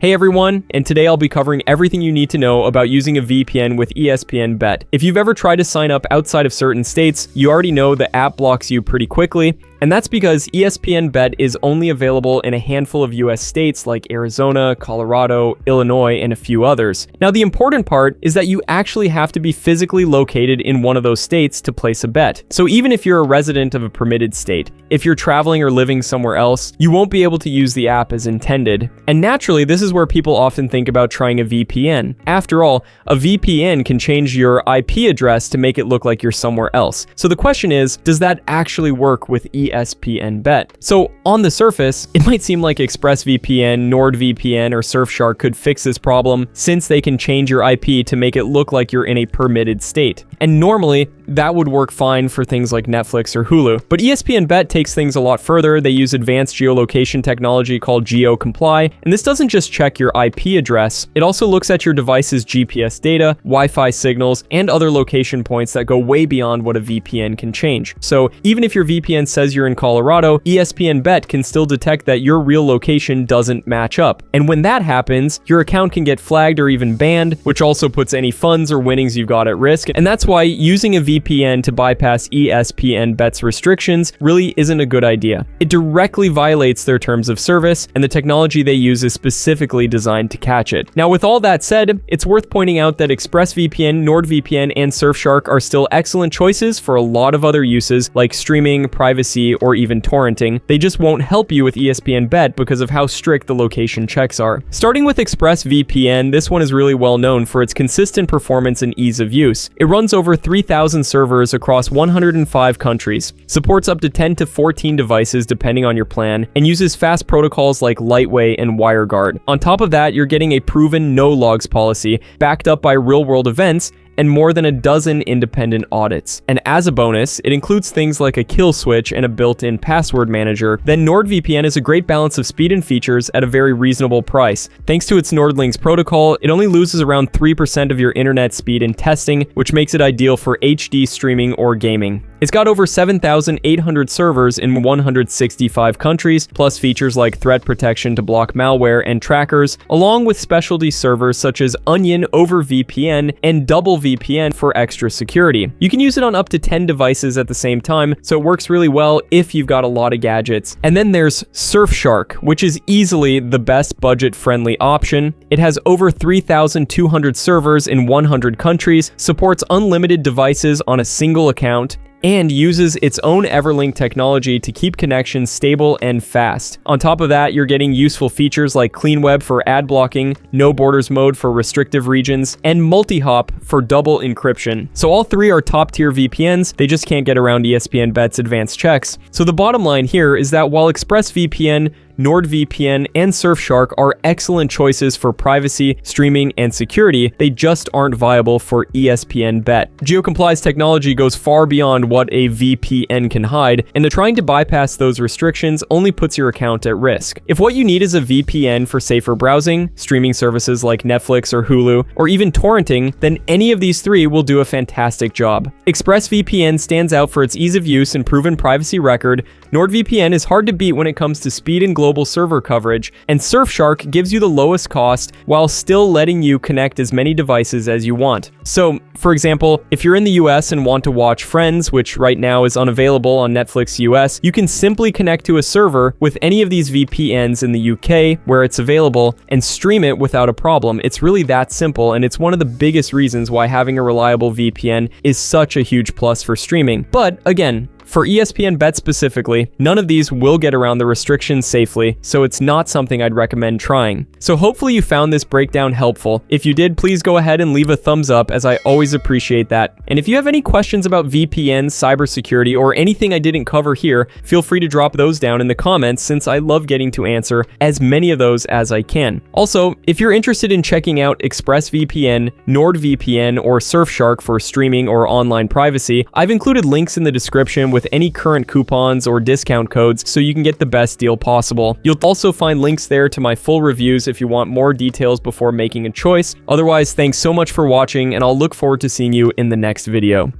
Hey everyone, and today I'll be covering everything you need to know about using a VPN with ESPN Bet. If you've ever tried to sign up outside of certain states, you already know the app blocks you pretty quickly, and that's because ESPN Bet is only available in a handful of US states like Arizona, Colorado, Illinois, and a few others. Now the important part is that you actually have to be physically located in one of those states to place a bet. So even if you're a resident of a permitted state, if you're traveling or living somewhere else, you won't be able to use the app as intended. And naturally, this is where people often think about trying a VPN. After all, a VPN can change your IP address to make it look like you're somewhere else. So the question is, does that actually work with ESPN Bet? So on the surface, it might seem like ExpressVPN, NordVPN, or Surfshark could fix this problem since they can change your IP to make it look like you're in a permitted state. And normally, that would work fine for things like Netflix or Hulu. But ESPN Bet takes things a lot further. They use advanced geolocation technology called GeoComply, and this doesn't just check your IP address, it also looks at your device's GPS data, Wi-Fi signals, and other location points that go way beyond what a VPN can change. So even if your VPN says you're in Colorado, ESPN Bet can still detect that your real location doesn't match up. And when that happens, your account can get flagged or even banned, which also puts any funds or winnings you've got at risk. And that's why using a VPN to bypass ESPN Bet's restrictions really isn't a good idea. It directly violates their terms of service, and the technology they use is specifically designed to catch it. Now, with all that said, it's worth pointing out that ExpressVPN, NordVPN, and Surfshark are still excellent choices for a lot of other uses like streaming, privacy, or even torrenting. They just won't help you with ESPN Bet because of how strict the location checks are. Starting with ExpressVPN, this one is really well known for its consistent performance and ease of use. It runs over 3,000 servers across 105 countries, supports up to 10 to 14 devices depending on your plan, and uses fast protocols like Lightway and WireGuard. On top of that, you're getting a proven no-logs policy, backed up by real-world events, and more than a dozen independent audits. And as a bonus, it includes things like a kill switch and a built-in password manager. Then NordVPN is a great balance of speed and features at a very reasonable price. Thanks to its NordLynx protocol, it only loses around 3% of your internet speed in testing, which makes it ideal for HD streaming or gaming. It's got over 7,800 servers in 165 countries, plus features like threat protection to block malware and trackers, along with specialty servers such as Onion over VPN and Double VPN for extra security. You can use it on up to 10 devices at the same time, so it works really well if you've got a lot of gadgets. And then there's Surfshark, which is easily the best budget-friendly option. It has over 3,200 servers in 100 countries, supports unlimited devices on a single account, and uses its own Everlink technology to keep connections stable and fast. On top of that, you're getting useful features like Clean Web for ad blocking, No Borders mode for restrictive regions, and Multi-Hop for double encryption. So all three are top-tier VPNs, they just can't get around ESPN Bet's advanced checks. So the bottom line here is that while ExpressVPN, NordVPN, and Surfshark are excellent choices for privacy, streaming, and security, they just aren't viable for ESPN Bet. GeoComply's technology goes far beyond what a VPN can hide, and trying to bypass those restrictions only puts your account at risk. If what you need is a VPN for safer browsing, streaming services like Netflix or Hulu, or even torrenting, then any of these three will do a fantastic job. ExpressVPN stands out for its ease of use and proven privacy record, NordVPN is hard to beat when it comes to speed and global server coverage, and Surfshark gives you the lowest cost while still letting you connect as many devices as you want. So, for example, if you're in the US and want to watch Friends, which right now is unavailable on Netflix US, you can simply connect to a server with any of these VPNs in the UK where it's available and stream it without a problem. It's really that simple, and it's one of the biggest reasons why having a reliable VPN is such a huge plus for streaming. But again, for ESPN Bet specifically, none of these will get around the restrictions safely, so it's not something I'd recommend trying. So hopefully you found this breakdown helpful. If you did, please go ahead and leave a thumbs up, as I always appreciate that. And if you have any questions about VPNs, cybersecurity, or anything I didn't cover here, feel free to drop those down in the comments, since I love getting to answer as many of those as I can. Also, if you're interested in checking out ExpressVPN, NordVPN, or Surfshark for streaming or online privacy, I've included links in the description with any current coupons or discount codes so you can get the best deal possible. You'll also find links there to my full reviews if you want more details before making a choice. Otherwise, thanks so much for watching, and I'll look forward to seeing you in the next video.